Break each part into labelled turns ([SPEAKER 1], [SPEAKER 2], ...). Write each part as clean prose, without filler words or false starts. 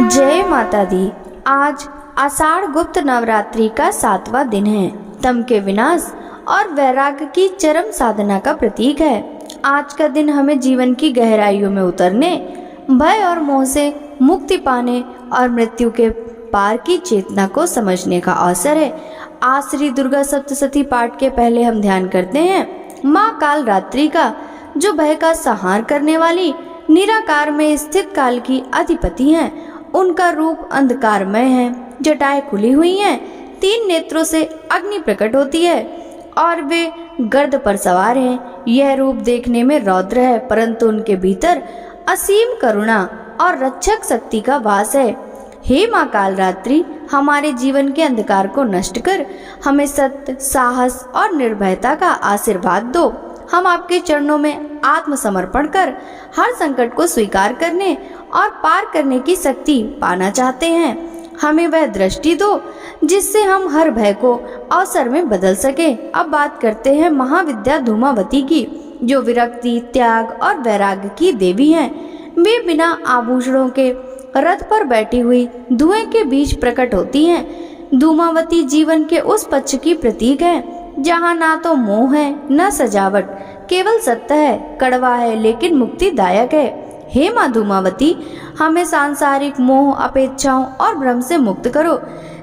[SPEAKER 1] जय माता दी। आज आषाढ़ गुप्त नवरात्रि का 7वां दिन है। तम के विनाश और वैराग्य की चरम साधना का प्रतीक है। आज का दिन हमें जीवन की गहराइयों में उतरने, भय और मोह से मुक्ति पाने और मृत्यु के पार की चेतना को समझने का अवसर है। आज श्री दुर्गा सप्तशती पाठ के पहले हम ध्यान करते हैं माँ काल रात्रि का, जो भय का संहार करने वाली निराकार में स्थित काल की अधिपति हैं। उनका रूप अंधकारमय है, जटाएं खुली हुई हैं, 3 नेत्रों से अग्नि प्रकट होती है और वे गर्द पर सवार हैं। यह रूप देखने में रौद्र है, परंतु उनके भीतर असीम करुणा और रक्षक शक्ति का वास है। हे माँ काल रात्रि, हमारे जीवन के अंधकार को नष्ट कर हमें सत्य, साहस और निर्भयता का आशीर्वाद दो। हम आपके चरणों में आत्मसमर्पण कर हर संकट को स्वीकार करने और पार करने की शक्ति पाना चाहते हैं। हमें वह दृष्टि दो जिससे हम हर भय को अवसर में बदल सके। अब बात करते हैं महाविद्या धूमावती की, जो विरक्ति, त्याग और वैराग्य की देवी हैं। वे बिना आभूषणों के रथ पर बैठी हुई धुएं के बीच प्रकट होती हैं। धूमावती जीवन के उस पक्ष की प्रतीक है जहाँ ना तो मोह है न सजावट, केवल सत्य है, कड़वा है लेकिन मुक्तिदायक है। हे माँ धूमावती, हमें सांसारिक मोह, अपेक्षाओं और भ्रम से मुक्त करो।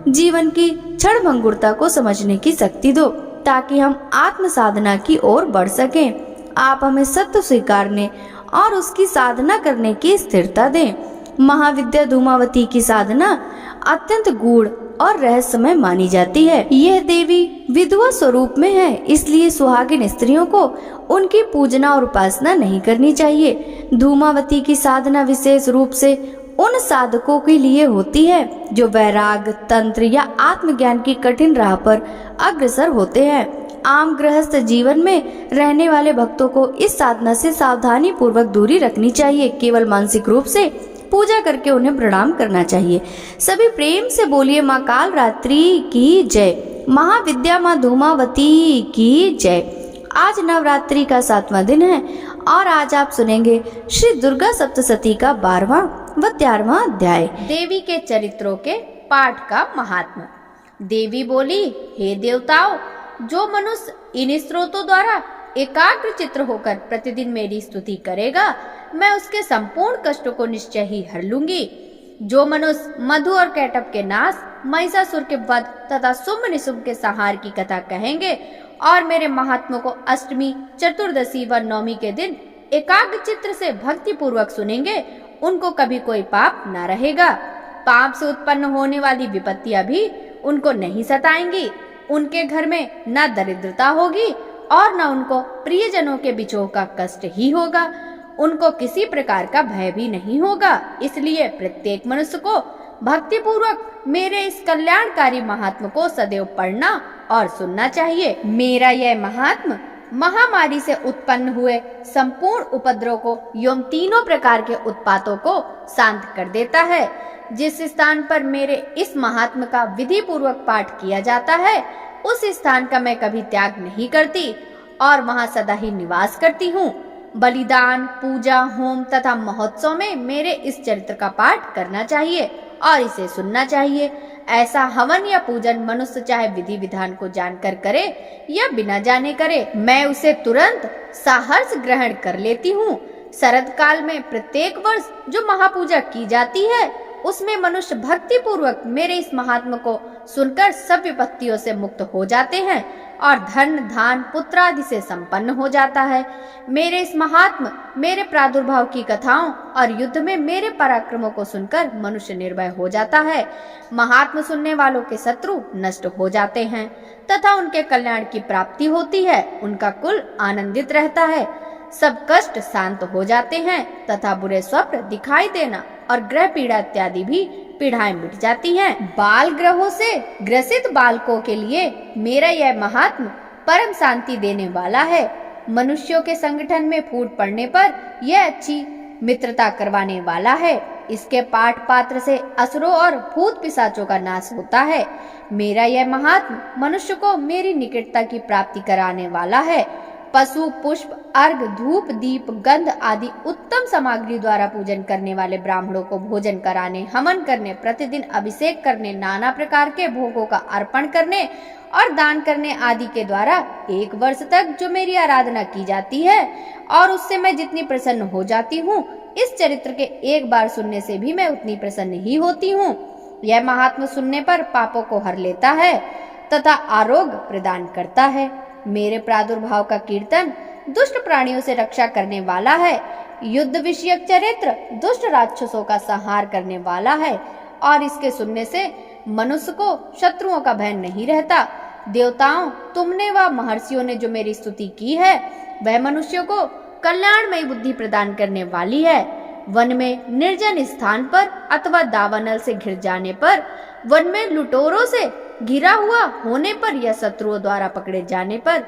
[SPEAKER 1] जीवन की क्षण भंगुरता को समझने की शक्ति दो ताकि हम आत्म साधना की ओर बढ़ सकें। आप हमें सत्य स्वीकारने और उसकी साधना करने की स्थिरता दें। महाविद्या धूमावती की साधना अत्यंत गूढ़ और रहस्यमय मानी जाती है। यह देवी विधवा स्वरूप में है, इसलिए सुहागिन स्त्रियों को उनकी पूजना और उपासना नहीं करनी चाहिए। धूमावती की साधना विशेष रूप से उन साधकों के लिए होती है जो वैराग, तंत्र या आत्मज्ञान की कठिन राह पर अग्रसर होते हैं। आम गृहस्थ जीवन में रहने वाले भक्तों को इस साधना से सावधानी पूर्वक दूरी रखनी चाहिए। केवल मानसिक रूप से पूजा करके उन्हें प्रणाम करना चाहिए। सभी प्रेम से बोलिए माँ काल रात्रि की जय, महाविद्या माँ धूमावती की जय। आज नवरात्रि का 7वां दिन है और आज आप सुनेंगे श्री दुर्गा सप्तशती का 12वां व 13वां अध्याय। देवी के चरित्रों के पाठ का महात्म्य। देवी बोली, हे देवताओं, जो मनुष्य इन स्रोतों द्वारा एकाग्र चित्र होकर प्रतिदिन मेरी स्तुति करेगा, मैं उसके संपूर्ण कष्टों को निश्चय ही हर लूंगी। जो मनुष्य मधु और कैटभ के नाश, महिषासुर के वध तथा शुंभ निशुंभ के संहार की कथा कहेंगे और मेरे महात्मा को अष्टमी, चतुर्दशी व नवमी के दिन एकाग्र चित्र से भक्ति पूर्वक सुनेंगे, उनको कभी कोई पाप न रहेगा। पाप से उत्पन्न होने वाली विपत्तियां भी उनको नहीं सताएंगी। उनके घर में न दरिद्रता होगी और न उनको प्रियजनों के बिछोह का कष्ट ही होगा। उनको किसी प्रकार का भय भी नहीं होगा। इसलिए प्रत्येक मनुष्य को भक्ति पूर्वक मेरे इस कल्याणकारी महात्म को सदैव पढ़ना और सुनना चाहिए। मेरा यह महात्म महामारी से उत्पन्न हुए संपूर्ण उपद्रव को एवं तीनों प्रकार के उत्पातों को शांत कर देता है। जिस स्थान पर मेरे इस महात्म का विधि पूर्वक पाठ किया जाता है, उस स्थान का मैं कभी त्याग नहीं करती और वहां सदा ही निवास करती हूँ। बलिदान, पूजा, होम तथा महोत्सव में मेरे इस चरित्र का पाठ करना चाहिए और इसे सुनना चाहिए। ऐसा हवन या पूजन मनुष्य चाहे विधि विधान को जानकर करे या बिना जाने करे, मैं उसे तुरंत साहर्ष ग्रहण कर लेती हूँ। शरद काल में प्रत्येक वर्ष जो महापूजा की जाती है, उसमें मनुष्य भक्ति पूर्वक मेरे इस महात्म को सुनकर सब विपत्तियों से मुक्त हो जाते हैं और धन, धान, पुत्र आदि से संपन्न हो जाता है। मेरे इस महात्म मेरे प्रादुर्भाव की कथाओं और युद्ध में मेरे पराक्रमों को सुनकर मनुष्य निर्भय हो जाता है। महात्म सुनने वालों के शत्रु नष्ट हो जाते हैं तथा उनके कल्याण की प्राप्ति होती है। उनका कुल आनंदित रहता है, सब कष्ट शांत हो जाते हैं तथा बुरे स्वप्न दिखाई देना और ग्रह पीड़ा इत्यादि भी पीड़ाएं मिट जाती हैं। बाल ग्रहों से ग्रसित बालकों के लिए मेरा यह महात्म परम शांति देने वाला है। मनुष्यों के संगठन में फूट पड़ने पर यह अच्छी मित्रता करवाने वाला है। इसके पाठ पात्र से असुरों और भूत पिशाचों का नाश होता है। मेरा यह महात्म मनुष्य को मेरी निकटता की प्राप्ति कराने वाला है। पशु, पुष्प, अर्घ, धूप, दीप, गंध आदि उत्तम सामग्री द्वारा पूजन करने वाले ब्राह्मणों को भोजन कराने, हवन करने, प्रतिदिन अभिषेक करने, नाना प्रकार के भोगों का अर्पण करने और दान करने आदि के द्वारा 1 वर्ष तक जो मेरी आराधना की जाती है और उससे मैं जितनी प्रसन्न हो जाती हूँ, इस चरित्र के एक बार सुनने से भी मैं उतनी प्रसन्न ही होती हूँ। यह महात्मा सुनने पर पापों को हर लेता है तथा आरोग्य प्रदान करता है। मेरे प्रादुर्भाव का कीर्तन दुष्ट प्राणियों से रक्षा करने वाला है। युद्ध विषयक चरित्र दुष्ट राक्षसों का संहार करने वाला है और इसके सुनने से मनुष्य को शत्रुओं का भय नहीं रहता। देवताओं, तुमने व महर्षियों ने जो मेरी स्तुति की है वह मनुष्यों को कल्याणमयी बुद्धि प्रदान करने वाली है। वन में निर्जन स्थान पर अथवा दावानल से घिर जाने पर, वन में लुटेरों से घिरा हुआ होने पर या शत्रुओं द्वारा पकड़े जाने पर,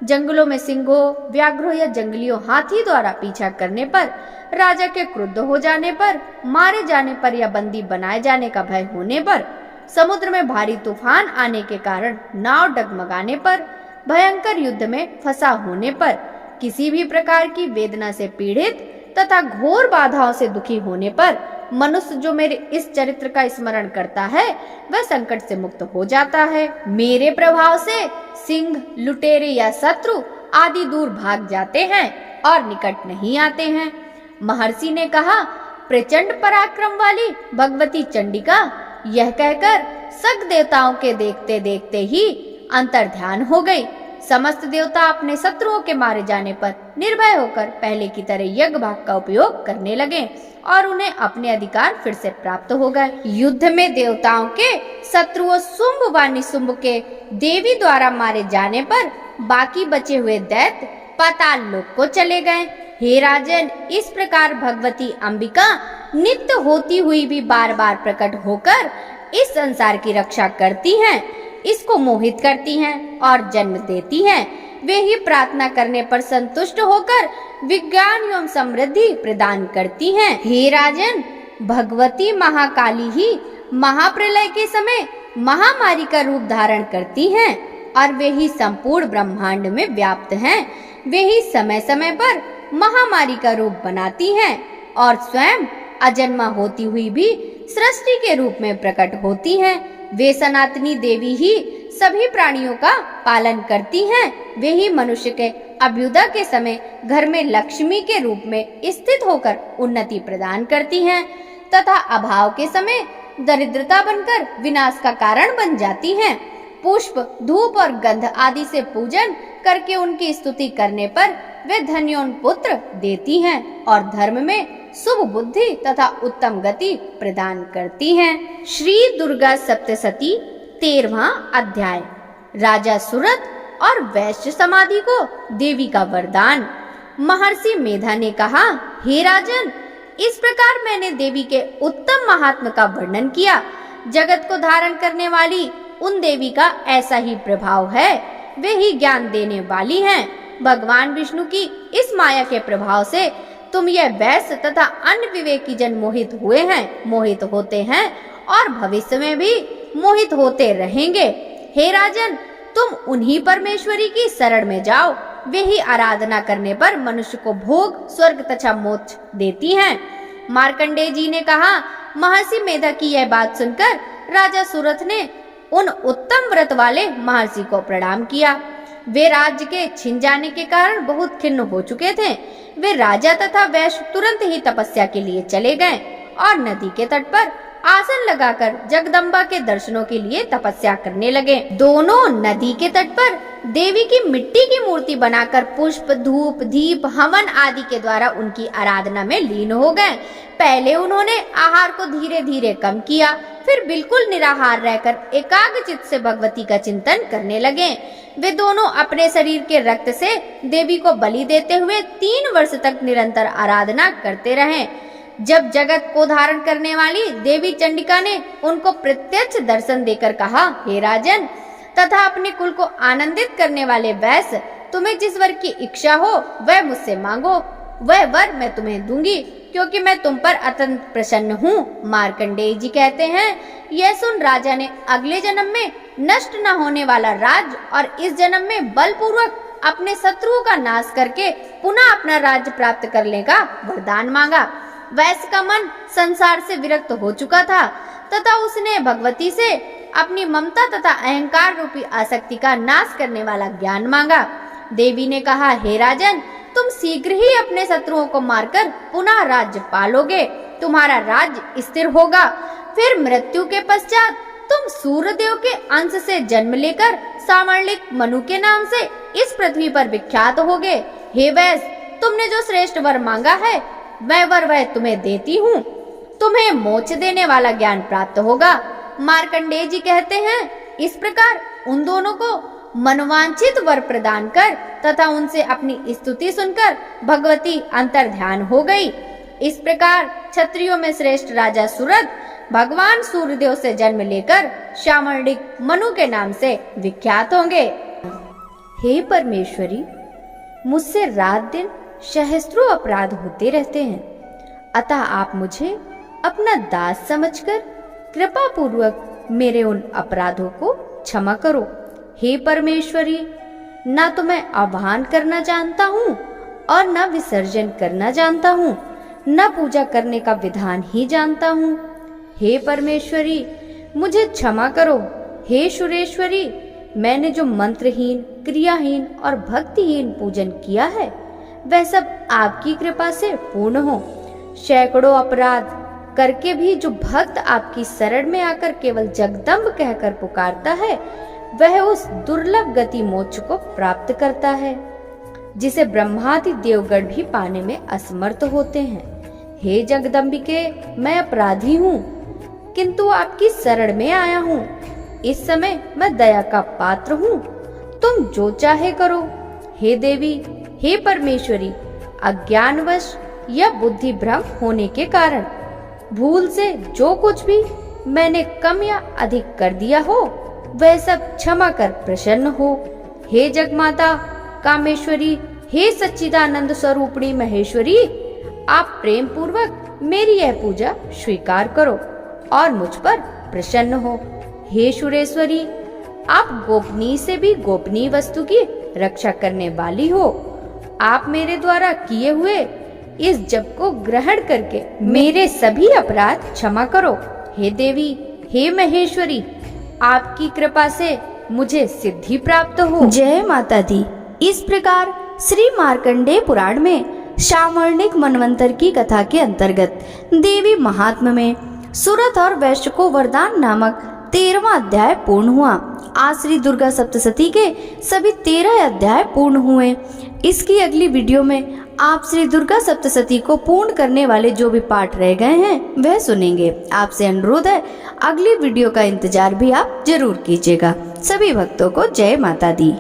[SPEAKER 1] जंगलों में सिंहों, व्याघ्रों या जंगलियों हाथी द्वारा पीछा करने पर, राजा के क्रुद्ध हो जाने पर, मारे जाने पर या बंदी बनाए जाने का भय होने पर, समुद्र में भारी तूफान आने के कारण नाव डगमगाने पर, भयंकर युद्ध में फंसा होने पर, किसी भी प्रकार की वेदना से पीड़ित तथा घोर बाधाओं से दुखी होने पर मनुष्य जो मेरे इस चरित्र का स्मरण करता है वह संकट से मुक्त हो जाता है। मेरे प्रभाव से सिंह, लुटेरे या शत्रु आदि दूर भाग जाते हैं और निकट नहीं आते हैं। महर्षि ने कहा, प्रचंड पराक्रम वाली भगवती चंडिका यह कहकर सग देवताओं के देखते देखते ही अंतर्ध्यान हो गई। समस्त देवता अपने शत्रुओं के मारे जाने पर निर्भय होकर पहले की तरह यज्ञ भाग का उपयोग करने लगे और उन्हें अपने अधिकार फिर से प्राप्त हो गए। युद्ध में देवताओं के शत्रुओं शुंभ व निशुंभ के देवी द्वारा मारे जाने पर बाकी बचे हुए दैत्य पाताल लोक को चले गए। हे राजन, इस प्रकार भगवती अंबिका नित्य होती हुई भी बार बार प्रकट होकर इस संसार की रक्षा करती हैं, इसको मोहित करती हैं और जन्म देती हैं। वे ही प्रार्थना करने पर संतुष्ट होकर विज्ञान एवं समृद्धि प्रदान करती हैं। हे राजन, भगवती महाकाली ही महाप्रलय के समय महामारी का रूप धारण करती हैं और वे ही संपूर्ण ब्रह्मांड में व्याप्त हैं। वे ही समय समय पर महामारी का रूप बनाती हैं और स्वयं अजन्मा होती हुई भी सृष्टि के रूप में प्रकट होती हैं। वे सनातनी देवी ही सभी प्राणियों का पालन करती हैं। वे ही मनुष्य के अभ्युदय के समय घर में लक्ष्मी के रूप में स्थित होकर उन्नति प्रदान करती हैं तथा अभाव के समय दरिद्रता बनकर विनाश का कारण बन जाती हैं। पुष्प, धूप और गंध आदि से पूजन करके उनकी स्तुति करने पर वे धन्यों पुत्र देती हैं और धर्म में शुभ बुद्धि तथा उत्तम गति प्रदान करती हैं। श्री दुर्गा सप्तशती 13वां अध्याय। राजा सुरत और वैश्य समाधि को देवी का वरदान। महर्षि मेधा ने कहा, हे राजन, इस प्रकार मैंने देवी के उत्तम महात्म का वर्णन किया। जगत को धारण करने वाली उन देवी का ऐसा ही प्रभाव है। वे ही ज्ञान देने वाली हैं। भगवान विष्णु की इस माया के प्रभाव से तुम यह वैश्य तथा अन्य विवेकी जन मोहित हुए हैं, मोहित होते हैं और भविष्य में भी मोहित होते रहेंगे। हे राजन, तुम उन्हीं परमेश्वरी की शरण में जाओ। वे ही आराधना करने पर मनुष्य को भोग, स्वर्ग तथा मोक्ष देती हैं। मार्कंडेय जी ने कहा, महर्षि मेधा की यह बात सुनकर राजा सुरथ ने उन उत्तम व्रत वाले महर्षि को प्रणाम किया। वे राज्य के छिन जाने के कारण बहुत खिन्न हो चुके थे। वे राजा तथा वैश्य तुरंत ही तपस्या के लिए चले गए और नदी के तट पर आसन लगाकर जगदम्बा के दर्शनों के लिए तपस्या करने लगे। दोनों नदी के तट पर देवी की मिट्टी की मूर्ति बनाकर पुष्प, धूप, दीप, हवन आदि के द्वारा उनकी आराधना में लीन हो गए। पहले उन्होंने आहार को धीरे धीरे कम किया, फिर बिल्कुल निराहार रहकर एकाग्रचित्त से भगवती का चिंतन करने लगे। वे दोनों अपने शरीर के रक्त से देवी को बलि देते हुए 3 वर्ष तक निरंतर आराधना करते रहे। जब जगत को धारण करने वाली देवी चंडिका ने उनको प्रत्यक्ष दर्शन देकर कहा, हे राजन तथा अपने कुल को आनंदित करने वाले वैश्य, तुम्हें जिस वर की इच्छा हो वह मुझसे मांगो, वह वर मैं तुम्हें दूंगी, क्योंकि मैं तुम पर अत्यंत प्रसन्न हूँ। मार्कंडेय जी कहते हैं, यह सुन राजा ने अगले जन्म में नष्ट न होने वाला राज्य और इस जन्म में बलपूर्वक अपने शत्रुओं का नाश करके पुनः अपना राज्य प्राप्त करने का वरदान मांगा। वैश्य का मन संसार से विरक्त हो चुका था तथा उसने भगवती से अपनी ममता तथा अहंकार रूपी आसक्ति का नाश करने वाला ज्ञान मांगा। देवी ने कहा, हे राजन, तुम शीघ्र ही अपने शत्रुओं को मारकर पुनः राज्य पालोगे, तुम्हारा राज्य स्थिर होगा। फिर मृत्यु के पश्चात तुम सूर्यदेव के अंश से जन्म लेकर सामर्लिक मनु के नाम से इस पृथ्वी पर विख्यात होगे। हे वैश्य, तुमने जो श्रेष्ठ वर मांगा है वह तुम्हें देती हूँ। तुम्हें मोक्ष देने वाला ज्ञान प्राप्त होगा। मार्कंडेय जी कहते हैं, इस प्रकार उन दोनों को मनोवांछित वर प्रदान कर तथा उनसे अपनी स्तुति सुनकर भगवती अंतर्ध्यान हो गई। इस प्रकार क्षत्रियों में श्रेष्ठ राजा सूरत भगवान सूर्यदेव से जन्म लेकर शामर्णिक मनु के नाम से विख्यात होंगे। हे परमेश्वरी, मुझसे रात दिन सहस्त्रों अपराध होते रहते हैं, अतः आप मुझे अपना दास समझकर कृपा पूर्वक मेरे उन अपराधों को क्षमा करो। हे परमेश्वरी, न तो मैं आह्वान करना जानता हूँ और न विसर्जन करना जानता हूँ, न पूजा करने का विधान ही जानता हूँ। हे परमेश्वरी, मुझे क्षमा करो। हे सुरेश्वरी, मैंने जो मंत्रहीन, क्रियाहीन और भक्तिहीन पूजन किया है वह सब आपकी कृपा से पूर्ण हो। सैकड़ों अपराध करके भी जो भक्त आपकी शरण में आकर केवल जगदम्ब कहकर पुकारता है वह उस दुर्लभ गति मोक्ष को प्राप्त करता है जिसे ब्रह्मादि देवगण भी पाने में असमर्थ होते हैं। हे जगदम्बिके, मैं अपराधी हूँ किंतु आपकी शरण में आया हूँ। इस समय मैं दया का पात्र हूँ, तुम जो चाहे करो। हे देवी, हे परमेश्वरी, अज्ञानवश या बुद्धि भ्रम होने के कारण भूल से जो कुछ भी मैंने कम या अधिक कर दिया हो वह सब क्षमा कर प्रसन्न हो। हे जगमाता कामेश्वरी, हे सच्चिदानंद स्वरूपिणी महेश्वरी, आप प्रेम पूर्वक मेरी यह पूजा स्वीकार करो और मुझ पर प्रसन्न हो। हे सुरेश्वरी, आप गोपनीय से भी गोपनीय वस्तु की रक्षा करने वाली हो। आप मेरे द्वारा किए हुए इस जप को ग्रहण करके मेरे सभी अपराध क्षमा करो। हे देवी, हे महेश्वरी, आपकी कृपा से मुझे सिद्धि प्राप्त हो।
[SPEAKER 2] जय माता दी। इस प्रकार श्री मार्कंडेय पुराण में शामर्णिक मनवंतर की कथा के अंतर्गत देवी महात्म्य में सूरत और वैश्य को वरदान नामक 13वां अध्याय पूर्ण हुआ। आज श्री दुर्गा सप्तशती के सभी 13 अध्याय पूर्ण हुए। इसकी अगली वीडियो में आप श्री दुर्गा सप्तशती को पूर्ण करने वाले जो भी पाठ रह गए हैं वह सुनेंगे। आपसे अनुरोध है अगली वीडियो का इंतजार भी आप जरूर कीजिएगा। सभी भक्तों को जय माता दी।